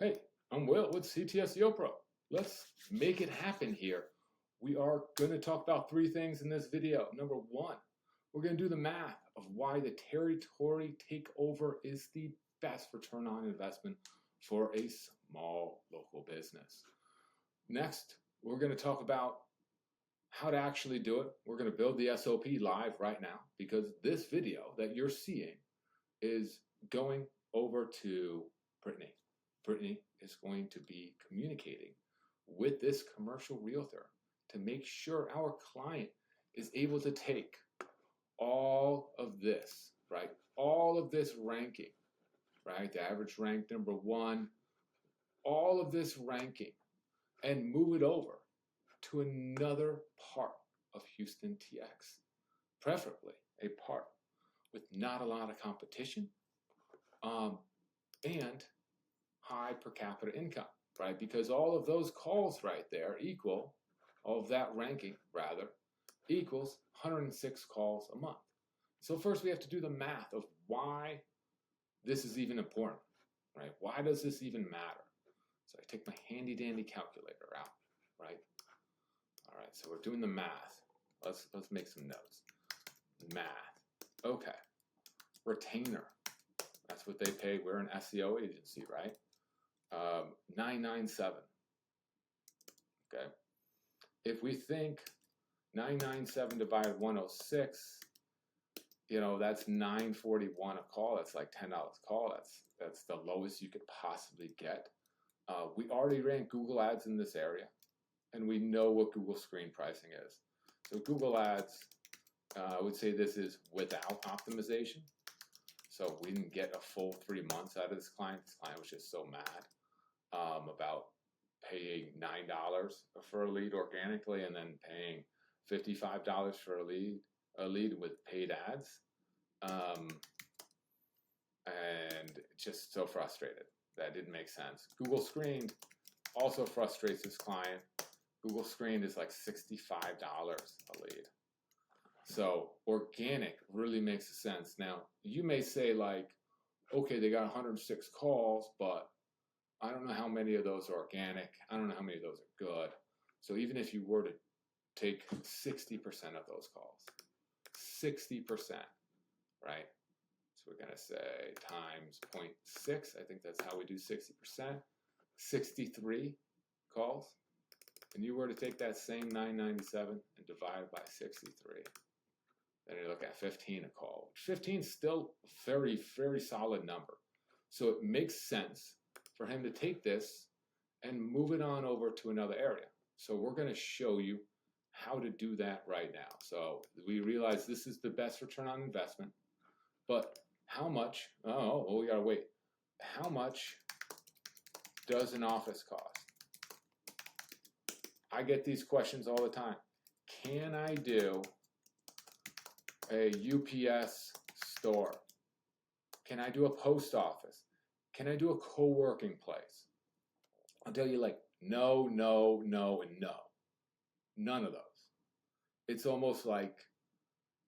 Hey, I'm Will with CTSEO Pro. Let's make it happen here. We are going to talk about three things in this video. Number one, we're going to do the math of why the territory takeover is the best return on investment for a small local business. Next, we're going to talk about how to actually do it. We're going to build the SOP live right now because this video that you're seeing is going over to Brittany. Brittany is going to be communicating with this commercial realtor to make sure our client is able to take all of this, right? All of this ranking, right? The average rank number one, all of this ranking, and move it over to another part of Houston TX, preferably a part with not a lot of competition, and high per capita income, right? Because all of those calls right there equal, all of that ranking rather, equals 106 calls a month. So first we have to do the math of why this is even important, right? Why does this even matter? So I take my handy dandy calculator out, right? All right, so we're doing the math. Let's make some notes. Math. Okay. Retainer. That's what they pay. We're an SEO agency, right? 997. Okay. If we think 997 divided 106, that's 941 a call. That's like $10 a call. That's the lowest you could possibly get. We already ran Google ads in this area, and we know what Google screen pricing is. So Google ads, I would say this is without optimization. So we didn't get a full 3 months out of this client. This client was just so mad about paying $9 for a lead organically and then paying $55 for a lead with paid ads, and just so frustrated. That didn't make sense. Google Screened also frustrates this client. Google Screened is like $65 a lead. So organic really makes sense. Now, you may say like, okay, they got 106 calls, but I don't know how many of those are organic. I don't know how many of those are good. So even if you were to take 60% of those calls, 60%, right? So we're going to say times 0.6. I think that's how we do 60%. 63 calls. And you were to take that same 997 and divide it by 63. Then you look at 15 a call. 15 is still a very, very solid number. So it makes sense for him to take this and move it on over to another area. So we're going to show you how to do that right now. So we realize this is the best return on investment, but how much, we got to wait. How much does an office cost? I get these questions all the time. Can I do a UPS store? Can I do a post office? Can I do a co-working place? I'll tell you like, no, no, no, and no. None of those. It's almost like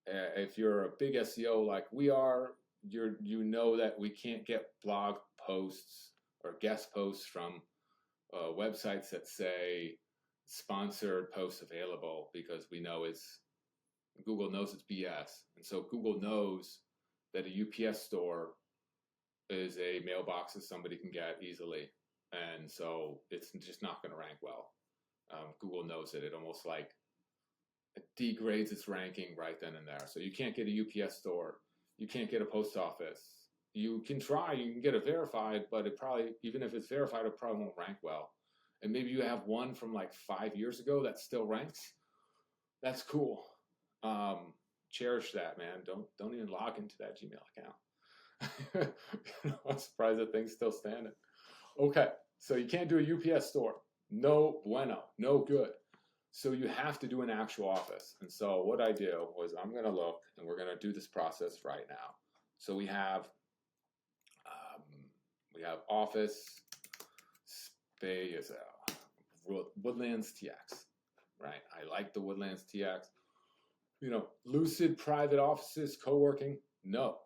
if you're a big SEO like we are, you know that we can't get blog posts or guest posts from websites that say sponsored posts available, because we know Google knows it's BS. And so Google knows that a UPS store is a mailbox that somebody can get easily. And so it's just not going to rank well. Google knows it. It almost like it degrades its ranking right then and there. So you can't get a UPS store. You can't get a post office. You can try, you can get it verified, but it probably, even if it's verified, it probably won't rank well. And maybe you have one from like 5 years ago that still ranks. That's cool. Cherish that, man. Don't even log into that Gmail account. I'm surprised that thing's still standing. Okay, so you can't do a UPS store. No bueno, no good. So you have to do an actual office. And so what I do was I'm going to look, and we're going to do this process right now. So we have office space, Woodlands TX, right? I like the Woodlands TX. Lucid private offices, co-working, no.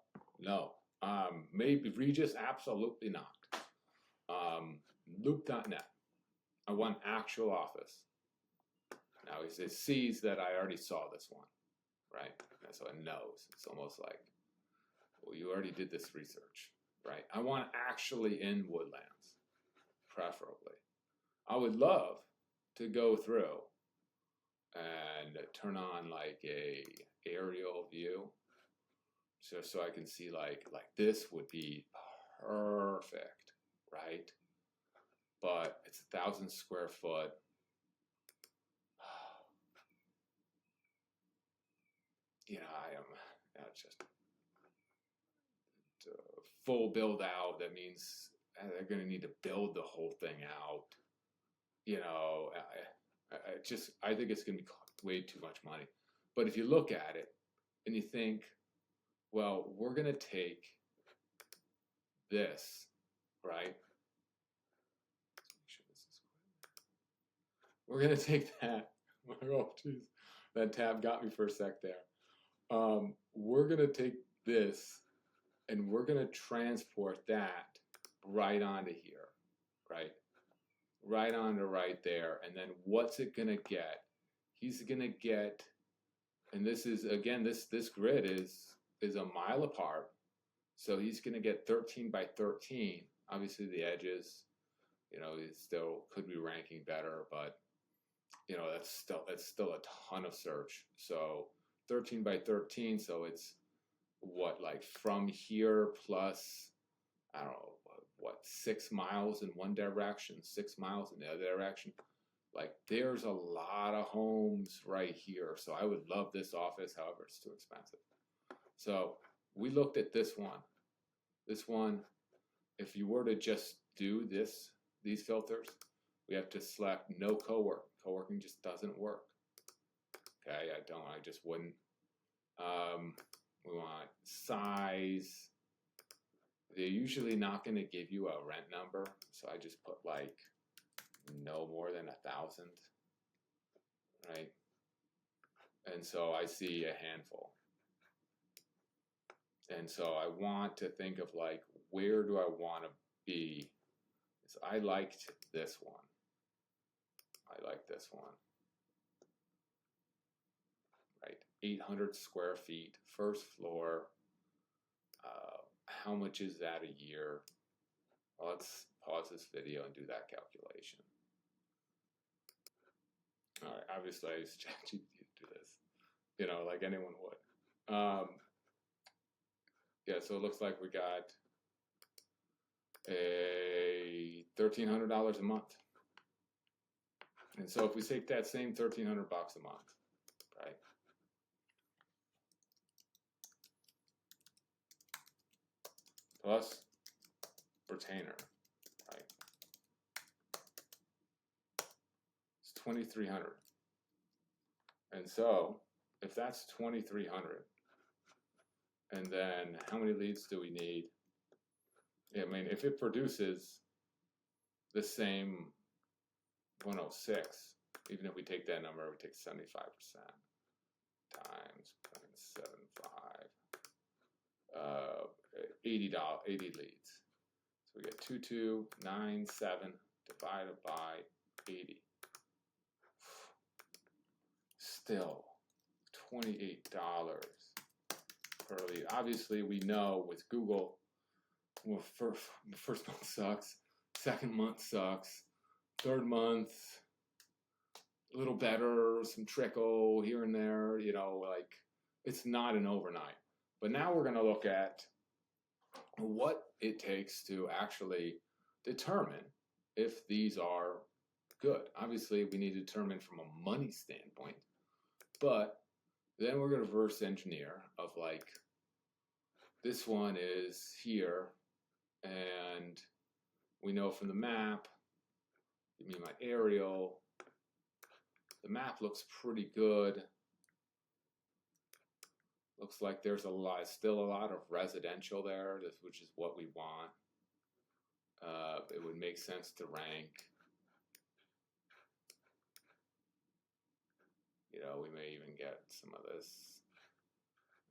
Maybe Regis, absolutely not. loop.net. I want actual office. Now it sees that I already saw this one, right? And so it knows. It's almost like, well, you already did this research, right? I want actually in Woodlands, preferably. I would love to go through and turn on like a aerial view, so I can see like this would be perfect, right? But it's 1,000 square foot. You know, it's just full build out. That means they're going to need to build the whole thing out. You know, I think it's going to be way too much money. But if you look at it and you think, well, we're going to take this, right? We're going to take that. Oh, geez. That tab got me for a sec there. We're going to take this and we're going to transport that right onto here, right? Right onto right there. And then what's it going to get? He's going to get, and this is, again, this grid is a mile apart. So he's going to get 13 by 13. Obviously the edges, you know, it still could be ranking better, but you know, that's still a ton of search. So 13 by 13, so it's what, like from here plus, I don't know, what, 6 miles in one direction, 6 miles in the other direction. Like there's a lot of homes right here. So I would love this office, however, it's too expensive. So we looked at this one. This one, if you were to just do these filters, we have to select no co-work. Co-working just doesn't work. Okay, I just wouldn't. We want size. They're usually not going to give you a rent number, so I just put like no more than 1,000, right? And so I see a handful. And so I want to think of like, where do I want to be? So I liked this one. I like this one. Right, 800 square feet, first floor. How much is that a year? Well, let's pause this video and do that calculation. All right, obviously I use ChatGPT to do this, you know, like anyone would. Yeah, so it looks like we got a $1,300 a month. And so if we take that same 1,300 bucks a month, right? Plus retainer, right? It's 2,300. And so if that's 2,300, and then how many leads do we need? Yeah, I mean, if it produces the same 106, even if we take that number, we take 75% times 0.75, $80 leads. So we get 2297 divided by 80. Still $28 per lead. Obviously, we know with Google, well, first month sucks, second month sucks, third month a little better, some trickle here and there, you know, like it's not an overnight. But now we're going to look at what it takes to actually determine if these are good. Obviously, we need to determine from a money standpoint, but then we're going to reverse engineer of like, this one is here, and we know from the map, give me my aerial, the map looks pretty good. Looks like there's still a lot of residential there, which is what we want. It would make sense to rank. You know, we may even get some of this.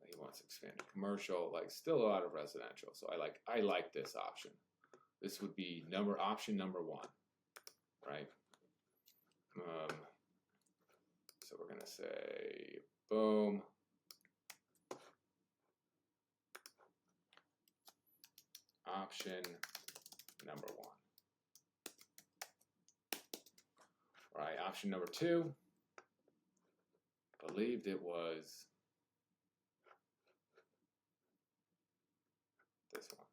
He wants expanded commercial, like still a lot of residential. So I like this option. This would be option number 1, right? So we're going to say, boom, option number 1. All right, option number 2, believed it was this one.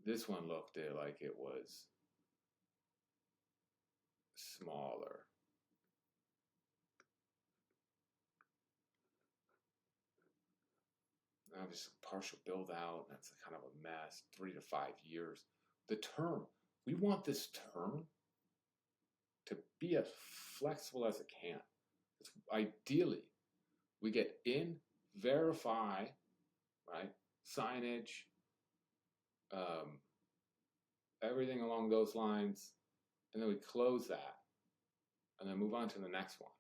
This one looked like it was smaller. Obviously, partial build out, that's kind of a mess, 3 to 5 years. The term, we want this term to be as flexible as it can. It's ideally, we get in, verify, right, signage, everything along those lines, and then we close that, and then move on to the next one.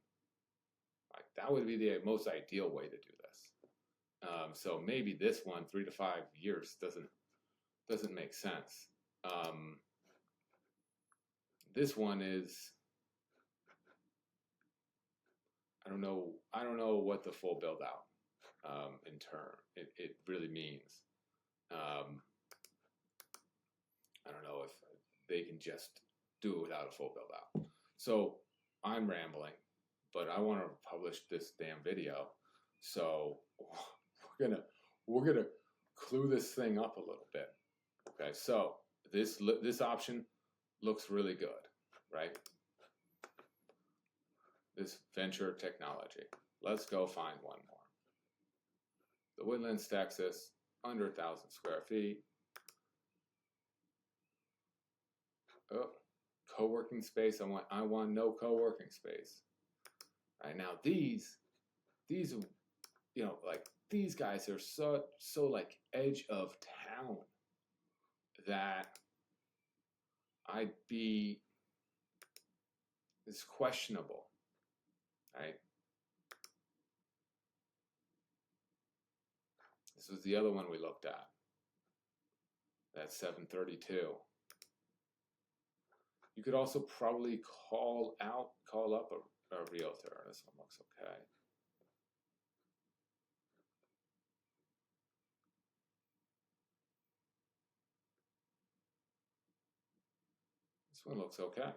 Right? That would be the most ideal way to do this. So maybe this one, 3 to 5 years, doesn't make sense. This one is, I don't know what the full build out in turn it really means. I don't know if they can just do it without a full build out. So I'm rambling, but I want to publish this damn video. So we're gonna clue this thing up a little bit. Okay, so this option looks really good, right? This venture technology. Let's go find one more. The Woodlands, Texas, under 1,000 square feet. Oh, co-working space. I want no co-working space. Right now, these, you know, like these guys are so like edge of town that it's questionable, right? This was the other one we looked at. That's 732. You could also probably call up a realtor. This one looks okay. This one looks okay.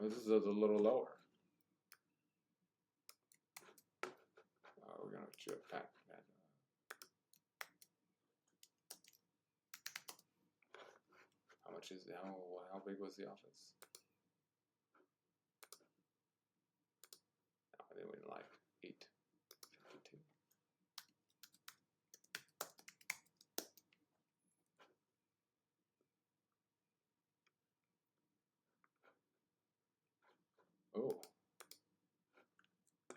This is a little lower. We're going to check that. How much is how big was the office? No, I didn't like 852. Oh,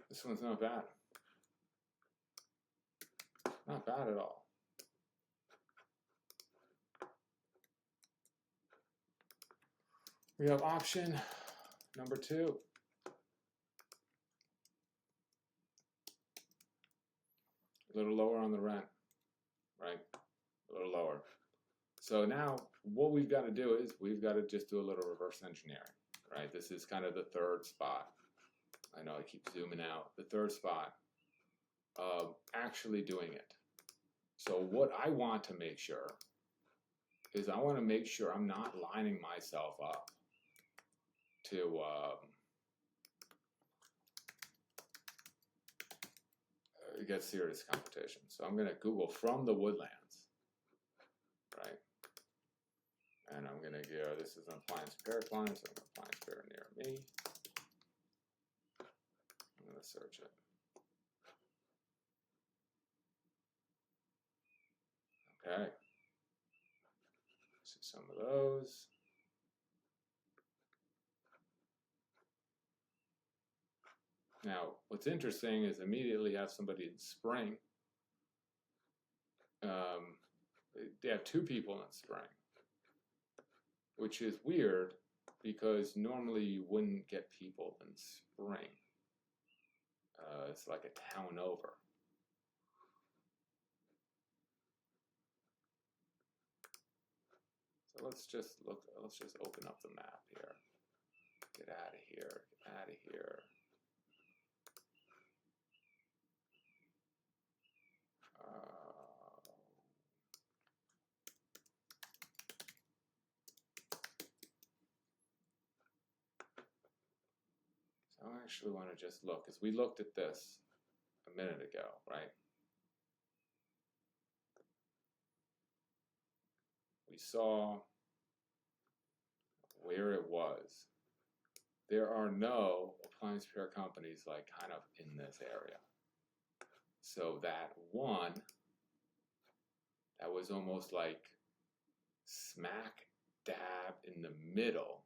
this one's not bad. Not bad at all. We have option number 2. A little lower on the rent, right? A little lower. So now what we've got to do is we've got to just do a little reverse engineering, right? This is kind of the third spot. I know I keep zooming out. The third spot of actually doing it. So what I want to make sure is I want to make sure I'm not lining myself up to get serious competition. So I'm going to Google from the Woodlands, right? And I'm going to go, this is an appliance repair client, so an appliance repair near me. I'm going to search it. Okay. See some of those. Now, what's interesting is immediately have somebody in spring. They have 2 people in spring, which is weird because normally you wouldn't get people in spring. It's like a town over. let's just look. Let's just open up the map here. Get out of here. Get out of here. So I actually want to just look, because we looked at this a minute ago, right? We saw where it was. There are no appliance repair companies like kind of in this area. So that one, that was almost like smack dab in the middle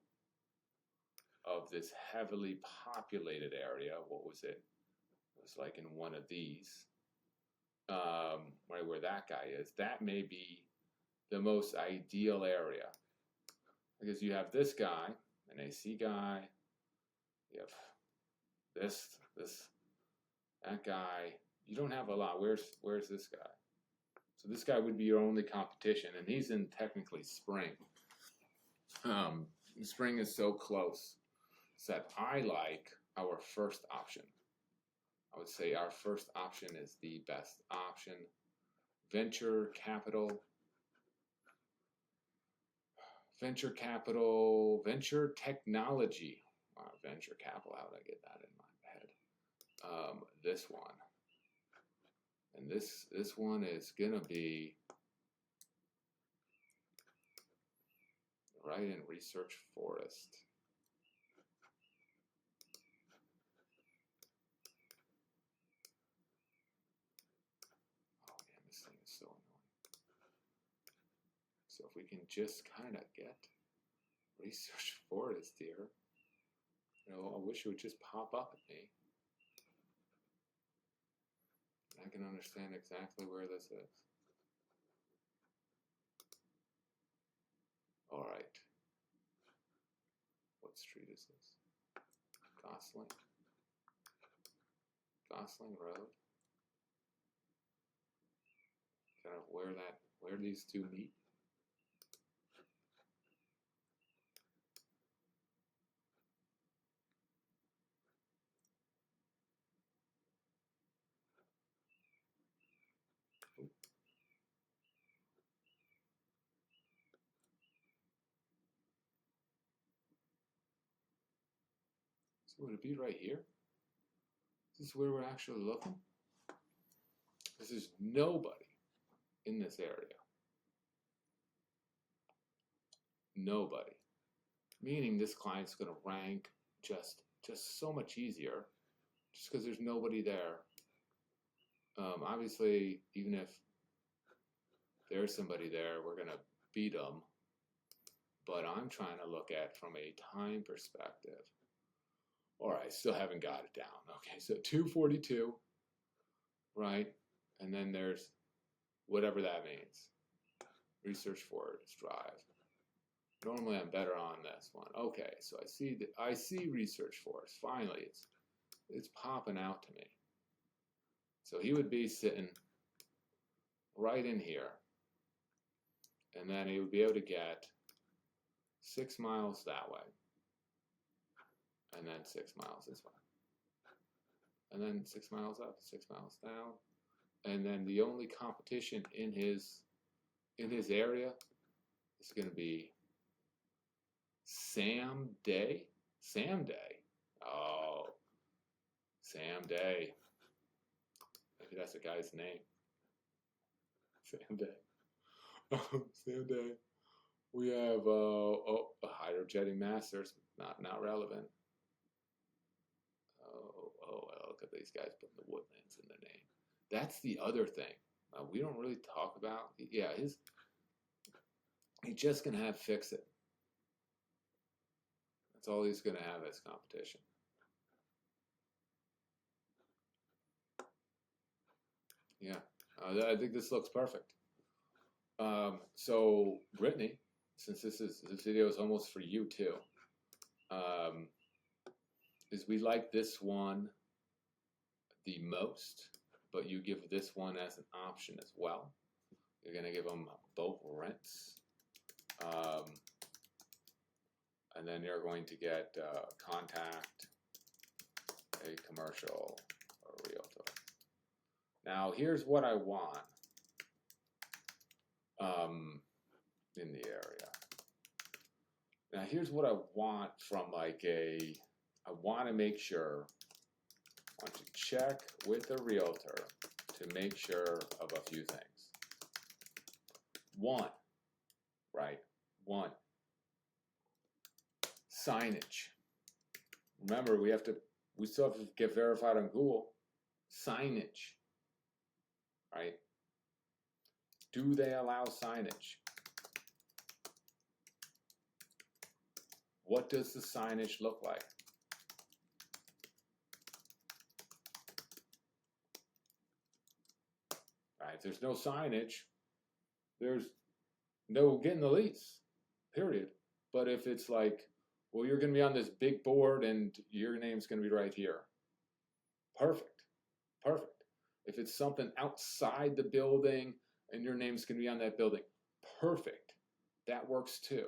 of this heavily populated area. What was it? It was like in one of these, right where that guy is. That may be the most ideal area, because you have this guy, an AC guy, you have that guy. You don't have a lot. Where's this guy? So this guy would be your only competition, and he's in technically spring. Spring is so close, so that I like our first option. I would say our first option is the best option. Venture capital, venture technology. Wow, venture capital, how did I get that in my head? This one. And this one is gonna be right in Research Forest. Oh man, this thing is so annoying. So if we can just kind of get Research Forest here, you know, I wish it would just pop up at me. I can understand exactly where this is. All right. What street is this? Gosling. Gosling Road. Kind of where these two meet. So would it be right here? Is this where we're actually looking? This is nobody in this area. Nobody. Meaning this client's going to rank just so much easier just because there's nobody there. Obviously, even if there's somebody there, we're going to beat them. But I'm trying to look at from a time perspective. All right, still haven't got it down. Okay, so 242, right? And then there's whatever that means. Research Forest Drive. Normally I'm better on this one. Okay, so I see Research Forest. Finally, it's popping out to me. So he would be sitting right in here, and then he would be able to get 6 miles that way, and then 6 miles this way, and then 6 miles up, 6 miles down, and then the only competition in his area is going to be Sam Day. Sam Day. Oh, Sam Day. Maybe that's a guy's name. Sam Day. Oh, Sam Day. We have hydrojetting masters. Not relevant. Oh, well, look at these guys putting the woodlands in their name. That's the other thing. We don't really talk about. Yeah, he's just gonna have fix it. That's all he's gonna have as competition. Yeah, I think this looks perfect. So Brittany, since this video is almost for you too, is we like this one the most, but you give this one as an option as well. You're gonna give them both rents. and then you're going to get contact a commercial or realtor. Now here's what I want in the area. Now here's what I want from like I want to make sure, I want to check with the realtor to make sure of a few things. One, signage. Remember, we still have to get verified on Google. Signage, right? Do they allow signage? What does the signage look like? Right? If there's no signage, there's no getting the lease, period. But if it's like, well, you're going to be on this big board and your name's going to be right here. Perfect. Perfect. If it's something outside the building and your name's going to be on that building, perfect. That works too.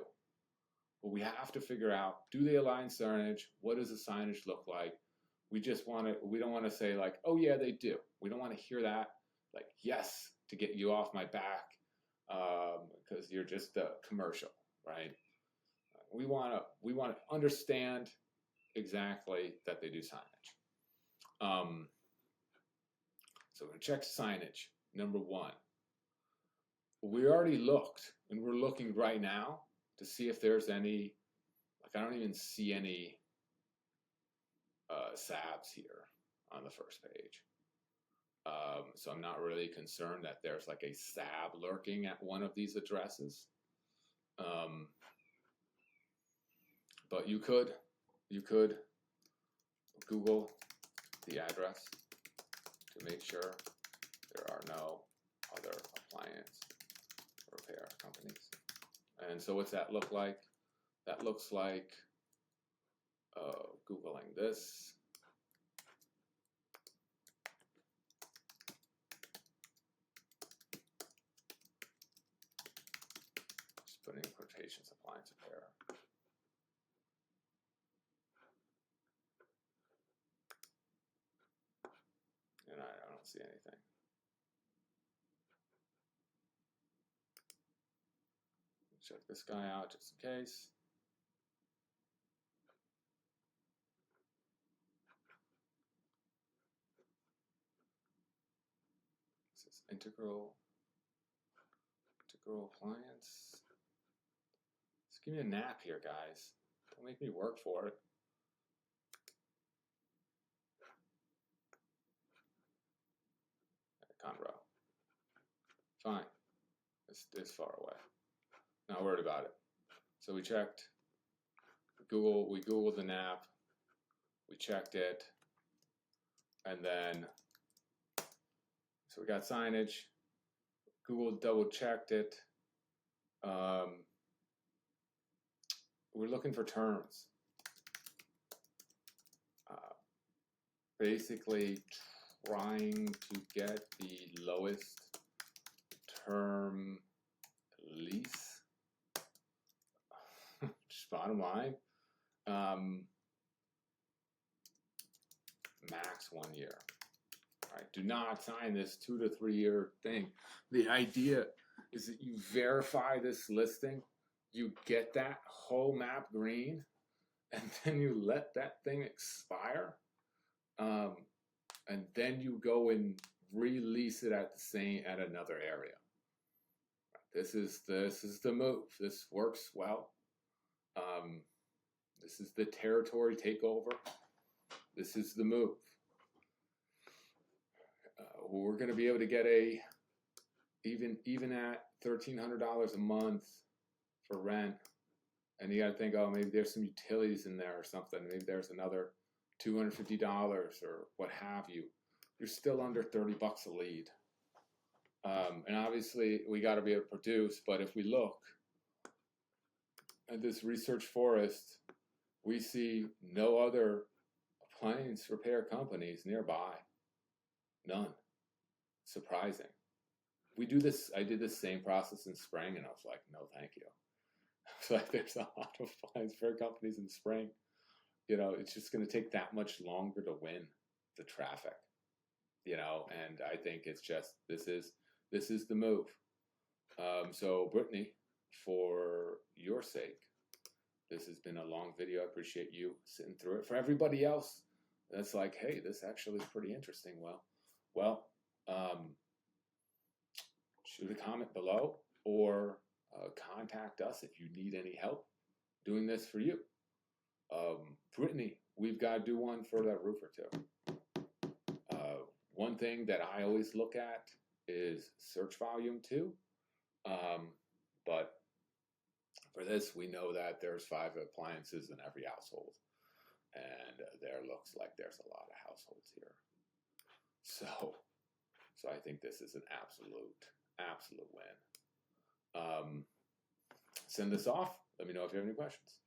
But we have to figure out, do they align signage? What does the signage look like? We don't want to say like, oh yeah, they do. We don't want to hear that, like, yes, to get you off my back, because you're just a commercial, right? We want to understand exactly that they do signage. So we're going to check signage. Number one, we already looked, and we're looking right now to see if there's any, like I don't even see any SABs here on the first page. So I'm not really concerned that there's like a SAB lurking at one of these addresses. But you could Google the address to make sure there are no other appliance repair companies. And so what's that look like? That looks like Googling this. Just putting in quotations, appliance repair. And I don't see anything. Check this guy out just in case. This is integral appliance. Just give me a nap here, guys. Don't make me work for it. Conroe. Fine. It's far away. Not worried about it. So we checked Google. We Googled the NAP. We checked it, and then so we got signage. Google double checked it. We're looking for terms. Basically trying to get the lowest term lease. Just bottom line. Max 1 year. All right, do not sign this 2 to 3 year thing. The idea is that you verify this listing, you get that whole map green, and then you let that thing expire, and then you go and release it at another area. This is the move. This works well. This is the territory takeover. This is the move. We're going to be able to get even at $1,300 a month for rent, and you got to think, oh, maybe there's some utilities in there or something. Maybe there's another $250 or what have you. You're still under $30 a lead. And obviously, we got to be able to produce. But if we look at this research forest, we see no other appliance repair companies nearby. None. Surprising. We do this. I did this same process in spring, and I was like, no, thank you. It's like there's a lot of appliance repair companies in spring. It's just going to take that much longer to win the traffic. And I think it's just this is the move. So Brittany, for your sake, this has been a long video. I appreciate you sitting through it. For everybody else, that's like, hey, this actually is pretty interesting. Well, shoot a comment below or contact us if you need any help doing this for you. Brittany, we've got to do one for that roofer too. One thing that I always look at is search volume too. But for this, we know that there's 5 appliances in every household. And there looks like there's a lot of households here. So I think this is an absolute win. Send this off. Let me know if you have any questions.